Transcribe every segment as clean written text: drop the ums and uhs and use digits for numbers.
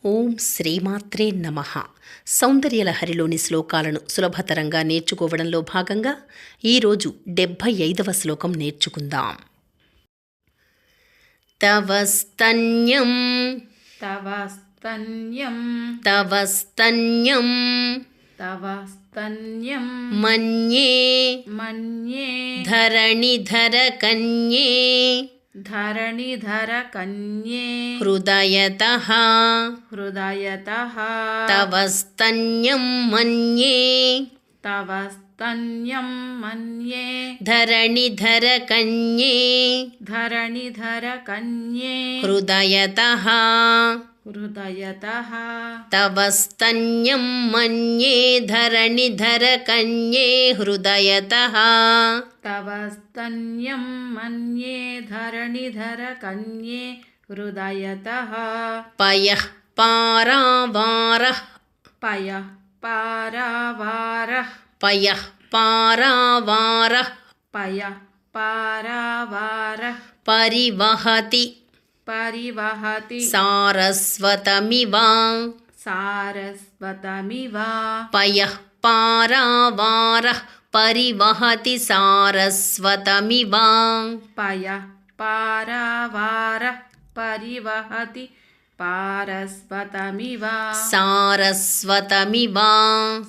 ఓం శ్రీమాత్రే నమః. సౌందర్యలహరిలోని శ్లోకాలను సులభతరంగా నేర్చుకోవడంలో భాగంగా ఈరోజు 75వ శ్లోకం నేర్చుకుందాం. తవ స్తన్యం తవ స్తన్యం తవ స్తన్యం తవ స్తన్యం మన్యే మన్యే ధరణిధర కన్యే ధరణిధర కన్యే హృదయతః హృదయతః తవ స్తన్యం మన్యే తవ స్తన్యం మన్యే ధరణిధర కన్యే ధరణిధర కన్యే హృదయతః హృదయతః తవ స్తన్యం మన్యే ధరణిధర కన్యే హృదయతః తవ స్తన్యం మన్యే ధరణిధర కన్యే హృదయతః పయః పారావారః పయః పారావారః పయః పారావారః పయః పారావారః పరివహతి పరివహతి సారస్వతమివ సారస్వతమివ పయః పారావారః పరివహతి సారస్వతమివ పయః పారావారః పరివహతి పారస్వతమివ సారస్వతమివ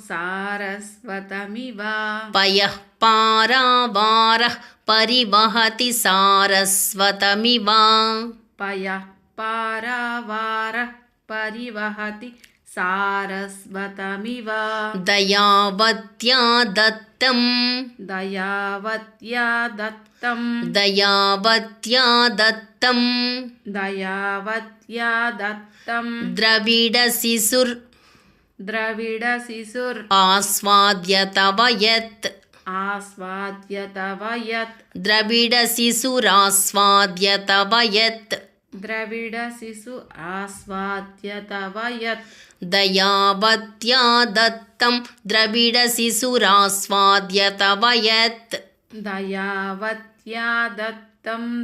సారస్వతమివ పయః పారావారః పరివహతి సారస్వతమివ పయః పారావారః పరివహతి సారస్వతమివ దయావత్యా దత్తం దయావత్యా దత్తం దయావత్యా దత్తం దయావత్యా దత్తం ద్రవిడశిశుర్ ద్రవిడశిశుర్ ఆస్వాద్య తవ యత్ ఆస్వాద్య తవ యత్ ద్రవిడశిశురాస్వాద్య తవ యత్ ద్రవిడశిశు ఆస్వాద్య తవ యత్ దయావత్యా దత్తం ద్రవిడశిశురాస్వాద్య తవ యత్ దయావత్యా దత్తం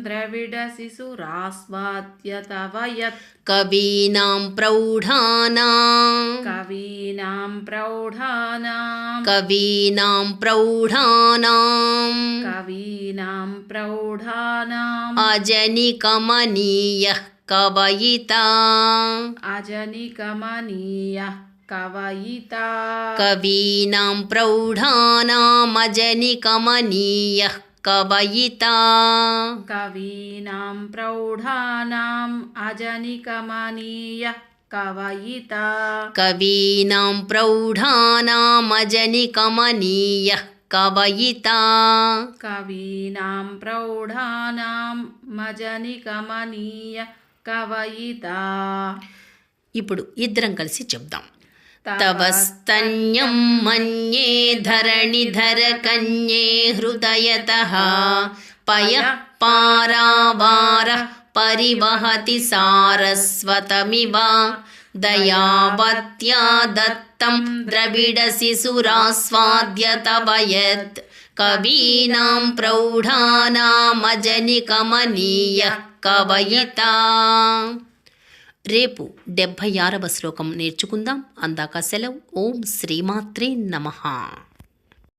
ద్రవిడశిశురాస్వాద్య తవ యత్ కవీనాం ప్రౌఢానాం కవీనాం ప్రౌఢానాం కవీనాం ప్రౌఢానాం కవీనాం ప్రౌఢానాం అజనికమనీయః కవయితా అజనికమనీయః కవయితా కవీనాం ప్రౌఢానాం అజనికమనీయః కవయితా కవీనాం ప్రౌఢానాం అజనికమనీయః కవయితా కవీనాం ప్రౌఢానాం అజనికమనీయః కవయితా కవీనాం ప్రౌఢానాం మజనికమనీయః కవయితా. ఇప్పుడు ఇద్దరం కలిసి చెప్దాం. తవ స్తన్యం మన్యే ధరణిధర కన్యే హృదయతః పయః పారావారః పరివహతి సారస్వతమివ దయావత్యా దత్తం ద్రవిడశిశురాస్వాద్య తవ యత్ కవీనాం ప్రౌఢానామజనికమనీయః కవయితా. రేపు 76వ శ్లోకం నేర్చుకుందాం. అందాక సెలవు. ఓం శ్రీమాత్రే నమః.